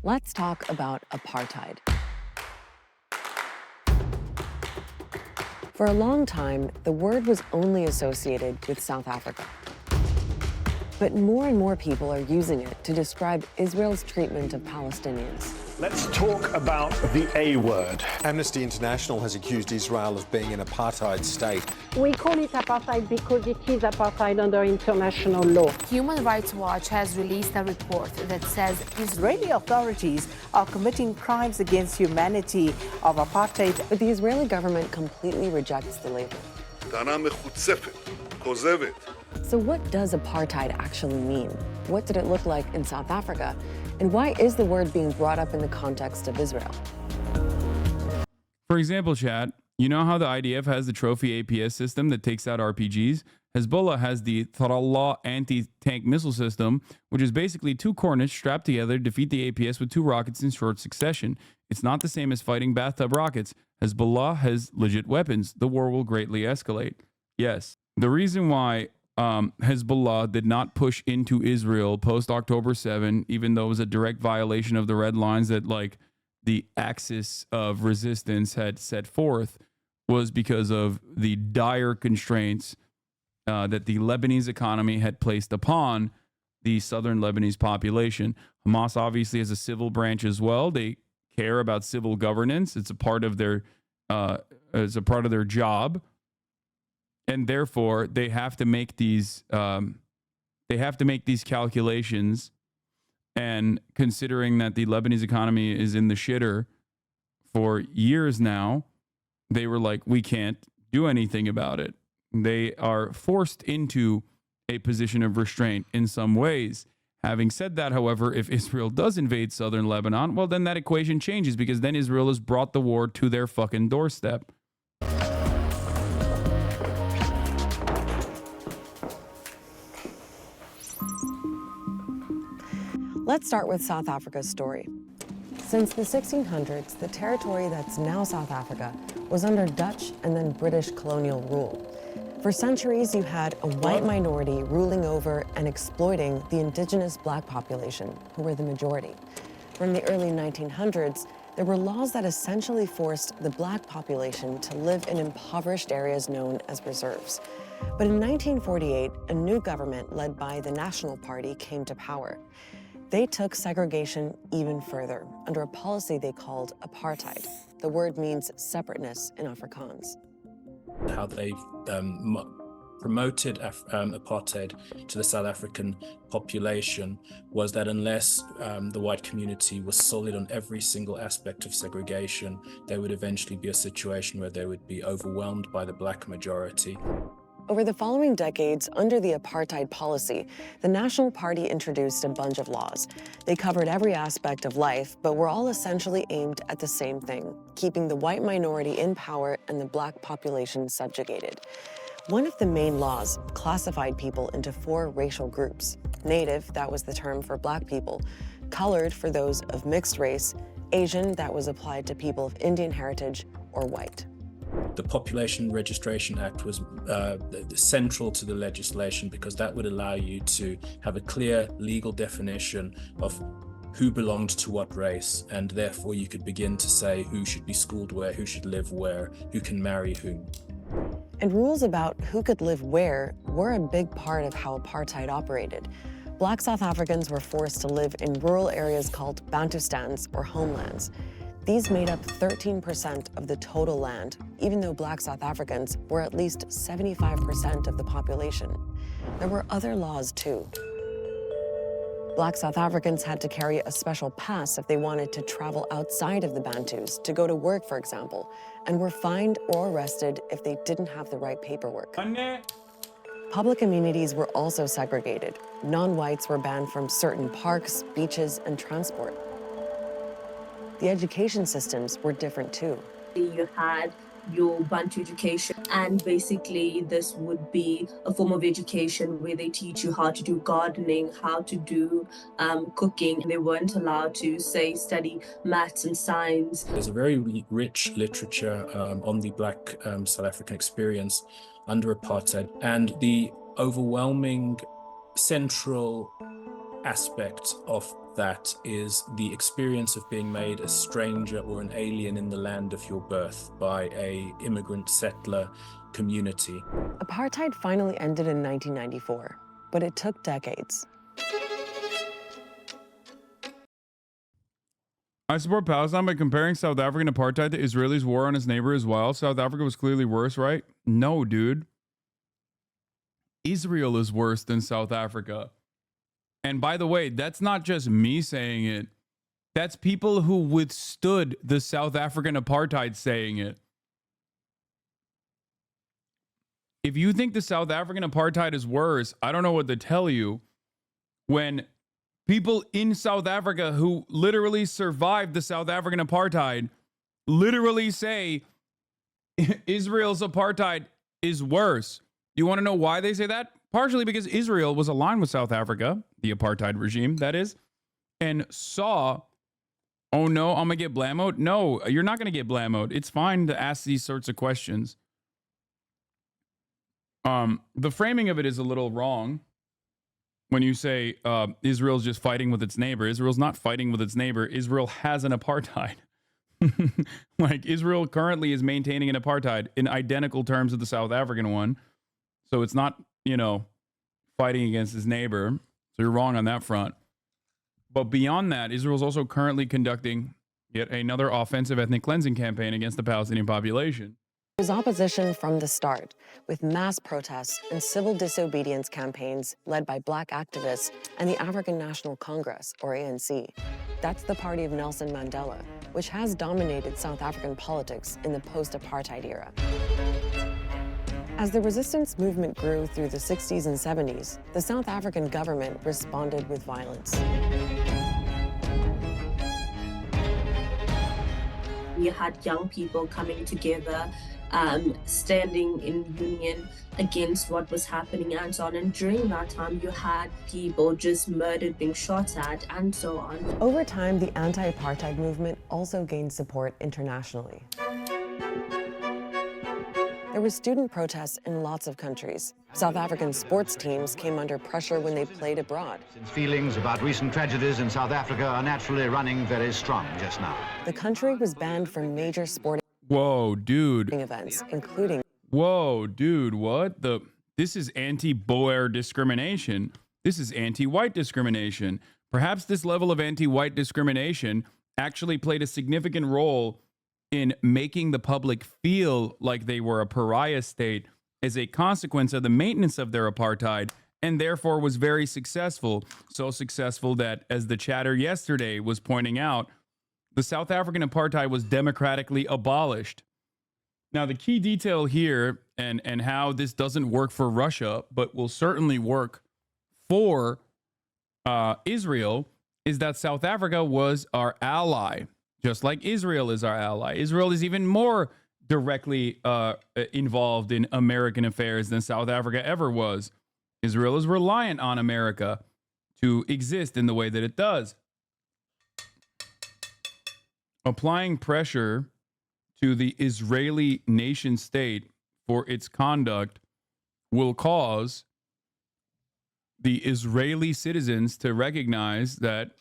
Let's talk about apartheid. For a long time, the word was only associated with South Africa. But more and more people are using it to describe Israel's treatment of Palestinians. Let's talk about the A word. Amnesty International has accused Israel of being an apartheid state. We call it apartheid because it is apartheid under international law. Human Rights Watch has released a report that says Israeli authorities are committing crimes against humanity of apartheid. But the Israeli government completely rejects the label. So what does apartheid actually mean? What did it look like in South Africa? And why is the word being brought up in the context of Israel? For example, chat, you know how the IDF has the trophy APS system that takes out RPGs? Hezbollah has the Tharallah anti-tank missile system, which is basically two Cornets strapped together to defeat the APS with two rockets in short succession. It's not the same as fighting bathtub rockets. Hezbollah has legit weapons. The war will greatly escalate. Yes, the reason why Hezbollah did not push into Israel post October 7, even though it was a direct violation of the red lines that like the axis of resistance had set forth, was because of the dire constraints that the Lebanese economy had placed upon the southern Lebanese population. Hamas obviously has a civil branch as well. They care about civil governance. It's a part of their job. And therefore, they have to make these calculations. And considering that the Lebanese economy is in the shitter for years now, they were like, we can't do anything about it. They are forced into a position of restraint in some ways. Having said that, however, if Israel does invade southern Lebanon, well, then that equation changes, because then Israel has brought the war to their fucking doorstep. Let's start with South Africa's story. Since the 1600s, the territory that's now South Africa was under Dutch and then British colonial rule. For centuries, you had a white minority ruling over and exploiting the indigenous black population, who were the majority. From the early 1900s, there were laws that essentially forced the black population to live in impoverished areas known as reserves. But in 1948, a new government led by the National Party came to power. They took segregation even further under a policy they called apartheid. The word means separateness in Afrikaans. How they promoted apartheid to the South African population was that unless the white community was solid on every single aspect of segregation, there would eventually be a situation where they would be overwhelmed by the black majority. Over the following decades, under the apartheid policy, the National Party introduced a bunch of laws. They covered every aspect of life, but were all essentially aimed at the same thing: keeping the white minority in power and the black population subjugated. One of the main laws classified people into 4 racial groups. Native, that was the term for black people; colored, for those of mixed race; Asian, that was applied to people of Indian heritage; or white. The Population Registration Act was central to the legislation, because that would allow you to have a clear legal definition of who belonged to what race, and therefore you could begin to say who should be schooled where, who should live where, who can marry whom. And rules about who could live where were a big part of how apartheid operated. Black South Africans were forced to live in rural areas called Bantustans, or homelands. These made up 13% of the total land, even though Black South Africans were at least 75% of the population. There were other laws too. Black South Africans had to carry a special pass if they wanted to travel outside of the Bantus, to go to work, for example, and were fined or arrested if they didn't have the right paperwork. Public amenities were also segregated. Non-whites were banned from certain parks, beaches, and transport. The education systems were different too. You had your Bantu education, and basically this would be a form of education where they teach you how to do gardening, how to do cooking. They weren't allowed to, say, study maths and science. There's a very rich literature on the black South African experience under apartheid, and the overwhelming central aspect of that is the experience of being made a stranger or an alien in the land of your birth by a immigrant settler community. Apartheid finally ended in 1994, but it took decades. I support Palestine by comparing South African apartheid to Israelis' war on its neighbor as well. South Africa was clearly worse, right? No, dude. Israel is worse than South Africa. And by the way, that's not just me saying it. That's people who withstood the South African apartheid saying it. If you think the South African apartheid is worse, I don't know what to tell you. When people in South Africa who literally survived the South African apartheid literally say Israel's apartheid is worse. You want to know why they say that? Partially because Israel was aligned with South Africa, the apartheid regime, that is, and saw, oh no, I'm going to get blamoed. No, you're not going to get blamoed. It's fine to ask these sorts of questions. The framing of it is a little wrong. When you say Israel's just fighting with its neighbor, Israel's not fighting with its neighbor. Israel has an apartheid. Like, Israel currently is maintaining an apartheid in identical terms of the South African one. So it's not, you know, fighting against its neighbor. So you're wrong on that front. But beyond that, Israel's also currently conducting yet another offensive ethnic cleansing campaign against the Palestinian population. There was opposition from the start, with mass protests and civil disobedience campaigns led by Black activists and the African National Congress, or ANC. That's the party of Nelson Mandela, which has dominated South African politics in the post-apartheid era. As the resistance movement grew through the 60s and 70s, the South African government responded with violence. We had young people coming together, standing in union against what was happening and so on. And during that time, you had people just murdered, being shot at, and so on. Over time, the anti-apartheid movement also gained support internationally. There were student protests in lots of countries. South African sports teams came under pressure when they played abroad. Since feelings about recent tragedies in South Africa are naturally running very strong just now. The country was banned from major sporting events, including... Whoa, dude, what? This is anti-Boer discrimination. This is anti-white discrimination. Perhaps this level of anti-white discrimination actually played a significant role in making the public feel like they were a pariah state as a consequence of the maintenance of their apartheid, and therefore was very successful. So successful that, as the chatter yesterday was pointing out, the South African apartheid was democratically abolished. Now, the key detail here, and how this doesn't work for Russia, but will certainly work for Israel, is that South Africa was our ally. Just like Israel is our ally. Israel is even more directly involved in American affairs than South Africa ever was. Israel is reliant on America to exist in the way that it does. Applying pressure to the Israeli nation state for its conduct will cause the Israeli citizens to recognize that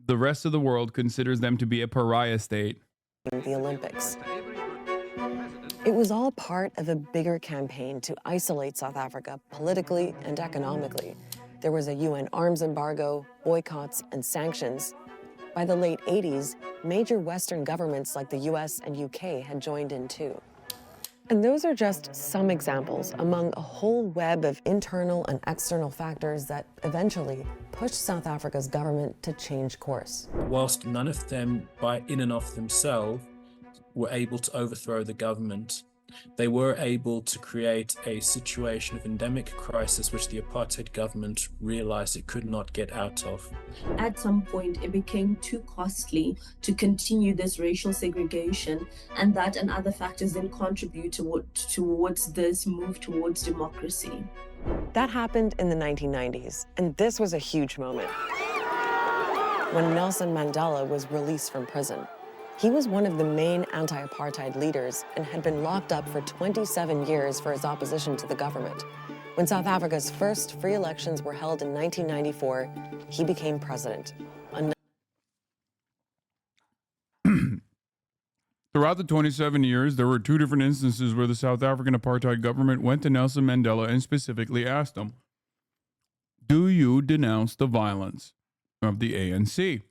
the rest of the world considers them to be a pariah state. The Olympics. It was all part of a bigger campaign to isolate South Africa politically and economically. There was a UN arms embargo, boycotts, and sanctions. By the late 80s, major Western governments like the US and UK had joined in too. And those are just some examples among a whole web of internal and external factors that eventually pushed South Africa's government to change course. Whilst none of them, in and of themselves, were able to overthrow the government, they were able to create a situation of endemic crisis which the apartheid government realized it could not get out of. At some point, it became too costly to continue this racial segregation, and that and other factors then contribute towards this move towards democracy. That happened in the 1990s, and this was a huge moment. When Nelson Mandela was released from prison. He was one of the main anti-apartheid leaders and had been locked up for 27 years for his opposition to the government. When South Africa's first free elections were held in 1994, he became president. Throughout the 27 years, there were 2 different instances where the South African apartheid government went to Nelson Mandela and specifically asked him, "Do you denounce the violence of the ANC?"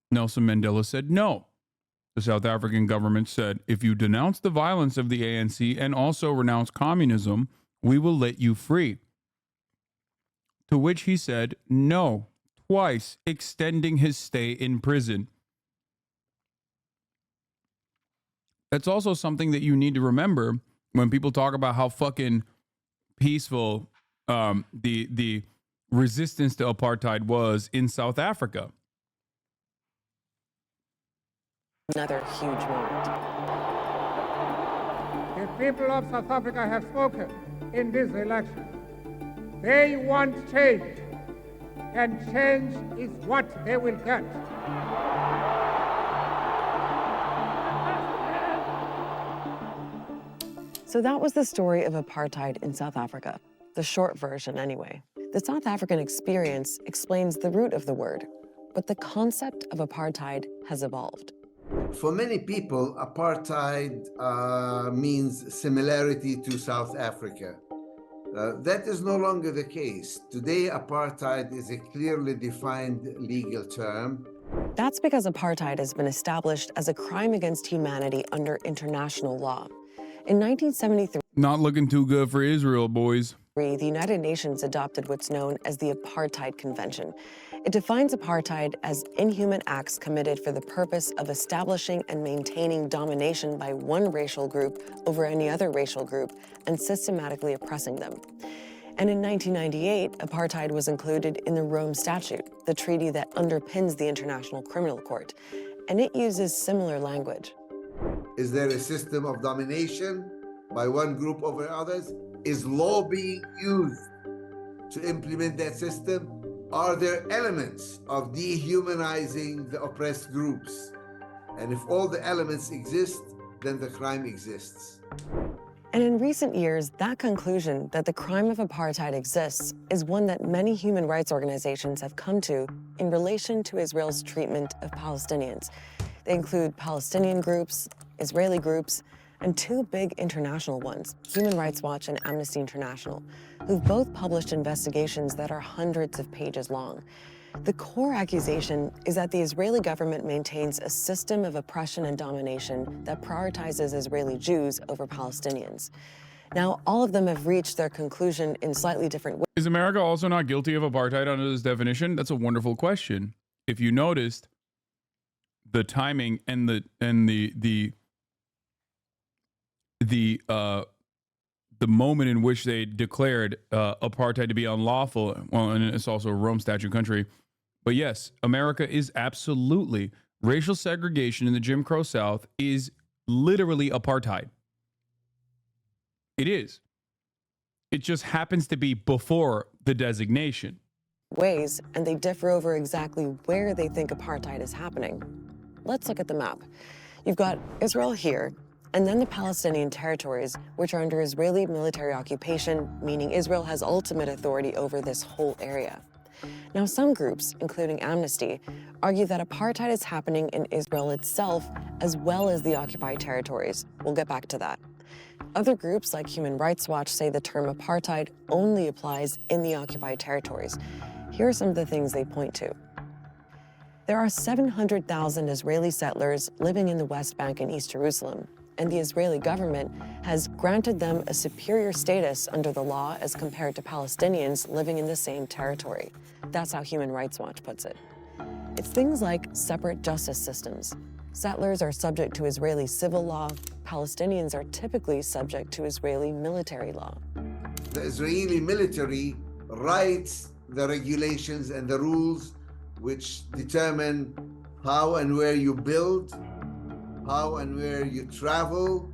Nelson Mandela said no. The South African government said, "If you denounce the violence of the ANC and also renounce communism, we will let you free." To which he said no, twice, extending his stay in prison. That's also something that you need to remember when people talk about how fucking peaceful the resistance to apartheid was in South Africa. Another huge moment. The people of South Africa have spoken in this election. They want change, and change is what they will get. So that was the story of apartheid in South Africa, the short version anyway. The South African experience explains the root of the word, but the concept of apartheid has evolved. For many people, apartheid means similarity to South Africa. That is no longer the case. Today, apartheid is a clearly defined legal term. That's because apartheid has been established as a crime against humanity under international law. In 1973, Not looking too good for Israel, boys. the United Nations adopted what's known as the Apartheid Convention. It defines apartheid as inhuman acts committed for the purpose of establishing and maintaining domination by one racial group over any other racial group and systematically oppressing them. And in 1998, apartheid was included in the Rome Statute, the treaty that underpins the International Criminal Court, and it uses similar language. Is there a system of domination by one group over others? Is law being used to implement that system? Are there elements of dehumanizing the oppressed groups? And if all the elements exist, then the crime exists. And in recent years, that conclusion that the crime of apartheid exists is one that many human rights organizations have come to in relation to Israel's treatment of Palestinians. They include Palestinian groups, Israeli groups, and 2 big international ones, Human Rights Watch and Amnesty International, who've both published investigations that are hundreds of pages long. The core accusation is that the Israeli government maintains a system of oppression and domination that prioritizes Israeli Jews over Palestinians. Now, all of them have reached their conclusion in slightly different ways. Is America also not guilty of apartheid under this definition? That's a wonderful question. If you noticed, the timing and the moment in which they declared apartheid to be unlawful, well, and it's also a Rome Statute country. But yes, America is absolutely, racial segregation in the Jim Crow South is literally apartheid. It is. It just happens to be before the designation. Ways, and they differ over exactly where they think apartheid is happening. Let's look at the map. You've got Israel here, and then the Palestinian territories, which are under Israeli military occupation, meaning Israel has ultimate authority over this whole area. Now, some groups, including Amnesty, argue that apartheid is happening in Israel itself as well as the occupied territories. We'll get back to that. Other groups, like Human Rights Watch, say the term apartheid only applies in the occupied territories. Here are some of the things they point to. There are 700,000 Israeli settlers living in the West Bank and East Jerusalem, and the Israeli government has granted them a superior status under the law as compared to Palestinians living in the same territory. That's how Human Rights Watch puts it. It's things like separate justice systems. Settlers are subject to Israeli civil law. Palestinians are typically subject to Israeli military law. The Israeli military writes the regulations and the rules which determine how and where you build, how and where you travel,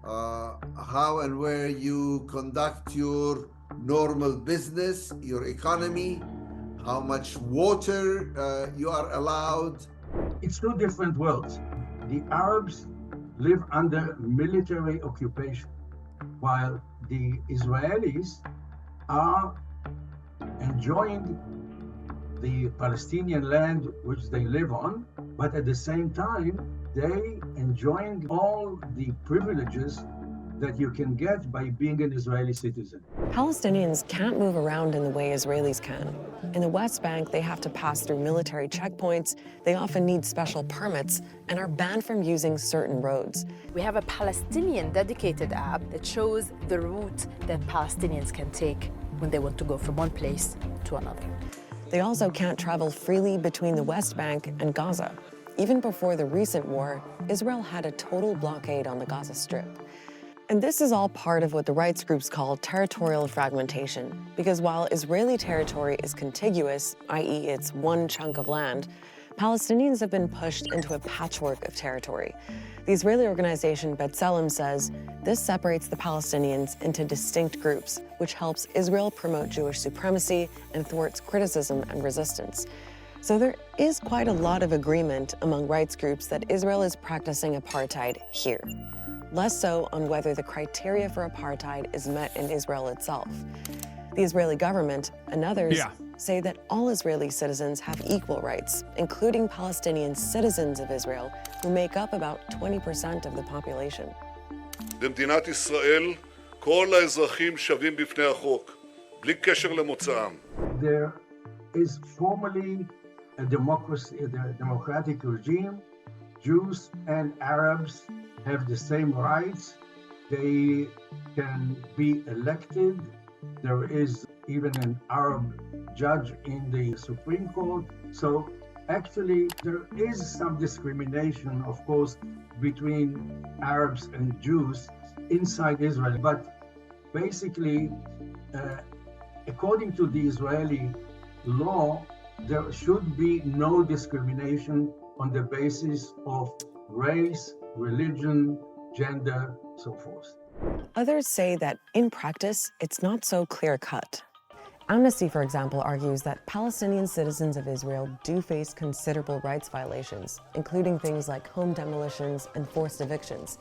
how and where you conduct your normal business, your economy, how much water you are allowed. It's 2 different worlds. The Arabs live under military occupation, while the Israelis are enjoying the Palestinian land which they live on, but at the same time, they enjoying all the privileges that you can get by being an Israeli citizen. Palestinians can't move around in the way Israelis can. In the West Bank, they have to pass through military checkpoints, they often need special permits, and are banned from using certain roads. We have a Palestinian dedicated app that shows the route that Palestinians can take when they want to go from one place to another. They also can't travel freely between the West Bank and Gaza. Even before the recent war, Israel had a total blockade on the Gaza Strip. And this is all part of what the rights groups call territorial fragmentation, because while Israeli territory is contiguous, i.e. it's one chunk of land, Palestinians have been pushed into a patchwork of territory. The Israeli organization B'Tselem says this separates the Palestinians into distinct groups, which helps Israel promote Jewish supremacy and thwarts criticism and resistance. So there is quite a lot of agreement among rights groups that Israel is practicing apartheid here. Less so on whether the criteria for apartheid is met in Israel itself. The Israeli government and others say that all Israeli citizens have equal rights, including Palestinian citizens of Israel, who make up about 20% of the population. במדינת ישראל, כל האזרחים שווים בפני החוק, בלי קשר למוצאם. There is formally a democracy, a democratic regime. Jews and Arabs have the same rights. They can be elected. There is even an Arab judge in the Supreme Court. So actually there is some discrimination, of course, between Arabs and Jews inside Israel. But basically, according to the Israeli law, there should be no discrimination on the basis of race, religion, gender, so forth. Others say that in practice, it's not so clear-cut. Amnesty, for example, argues that Palestinian citizens of Israel do face considerable rights violations, including things like home demolitions and forced evictions.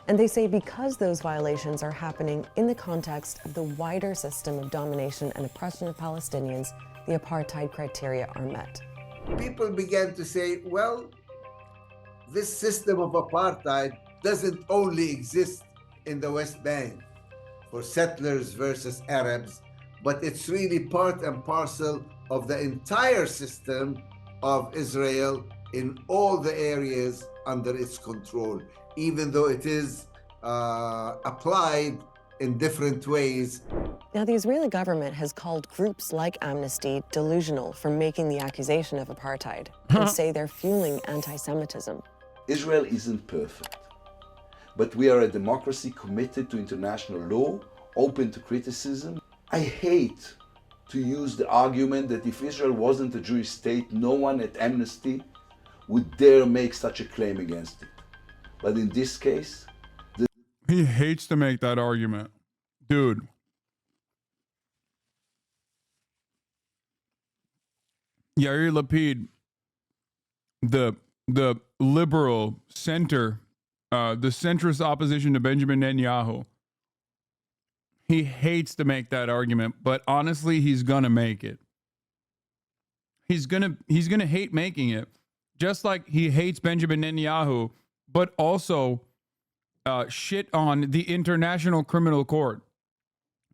And they say because those violations are happening in the context of the wider system of domination and oppression of Palestinians, the apartheid criteria are met. People began to say, well, this system of apartheid doesn't only exist in the West Bank for settlers versus Arabs, but it's really part and parcel of the entire system of Israel in all the areas under its control, even though it is applied in different ways. Now, the Israeli government has called groups like Amnesty delusional for making the accusation of apartheid and say they're fueling anti-Semitism. Israel isn't perfect, but we are a democracy committed to international law, open to criticism. I hate to use the argument that if Israel wasn't a Jewish state, no one at Amnesty would dare make such a claim against it. But in this case, he hates to make that argument. Dude. Yair Lapid, the liberal center, the centrist opposition to Benjamin Netanyahu, he hates to make that argument, but honestly, he's gonna make it. He's gonna hate making it, just like he hates Benjamin Netanyahu, but also shit on the International Criminal Court.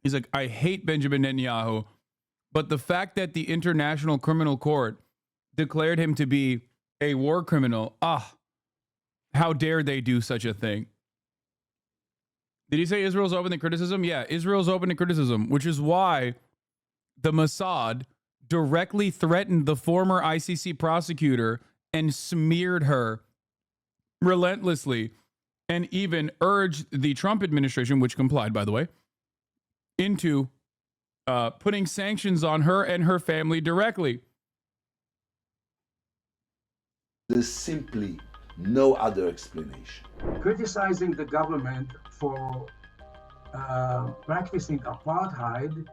He's like, I hate Benjamin Netanyahu, but the fact that the International Criminal Court declared him to be a war criminal, how dare they do such a thing? Did he say Israel's open to criticism? Yeah, Israel's open to criticism, which is why the Mossad directly threatened the former ICC prosecutor and smeared her relentlessly, and even urged the Trump administration, which complied, by the way, into putting sanctions on her and her family directly. There's simply no other explanation. Criticizing the government for practicing apartheid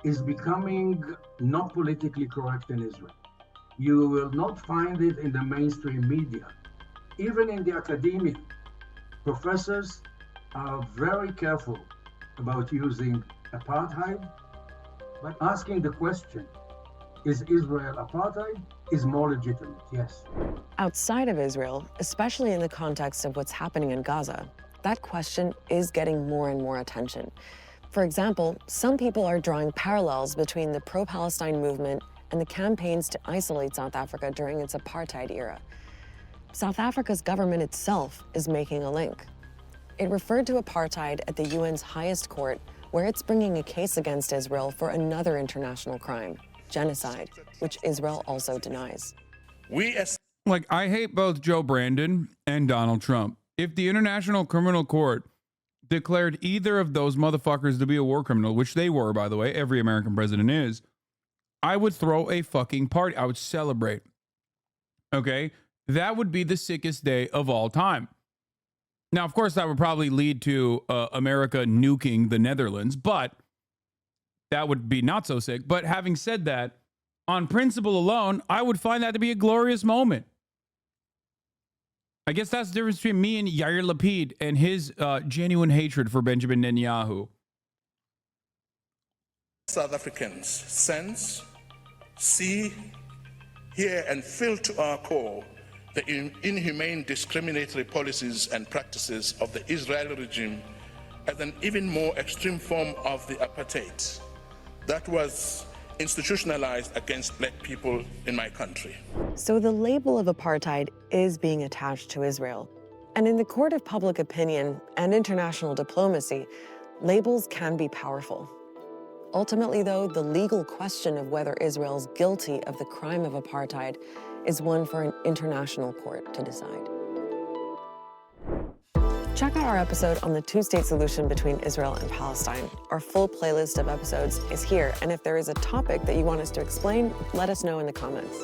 is becoming not politically correct in Israel. You will not find it in the mainstream media. Even in the academia, professors are very careful about using apartheid, but asking the question, is Israel apartheid? is more legitimate, yes. Outside of Israel, especially in the context of what's happening in Gaza, that question is getting more and more attention. For example, some people are drawing parallels between the pro-Palestine movement and the campaigns to isolate South Africa during its apartheid era. South Africa's government itself is making a link. It referred to apartheid at the UN's highest court, where it's bringing a case against Israel for another international crime, genocide, which Israel also denies. I hate both Joe Brandon and Donald Trump. If the International Criminal Court declared either of those motherfuckers to be a war criminal, which they were, by the way, every American president is, I would throw a fucking party. I would celebrate. Okay? That would be the sickest day of all time. Now, of course, that would probably lead to America nuking the Netherlands, but that would be not so sick. But having said that, on principle alone, I would find that to be a glorious moment. I guess that's the difference between me and Yair Lapid and his genuine hatred for Benjamin Netanyahu. South Africans sense, see, hear, and feel to our core the inhumane discriminatory policies and practices of the Israeli regime as an even more extreme form of the apartheid that was institutionalized against black people in my country. So the label of apartheid is being attached to Israel. And in the court of public opinion and international diplomacy, labels can be powerful. Ultimately, though, the legal question of whether Israel's guilty of the crime of apartheid is one for an international court to decide. Check out our episode on the two-state solution between Israel and Palestine. Our full playlist of episodes is here, and if there is a topic that you want us to explain, let us know in the comments.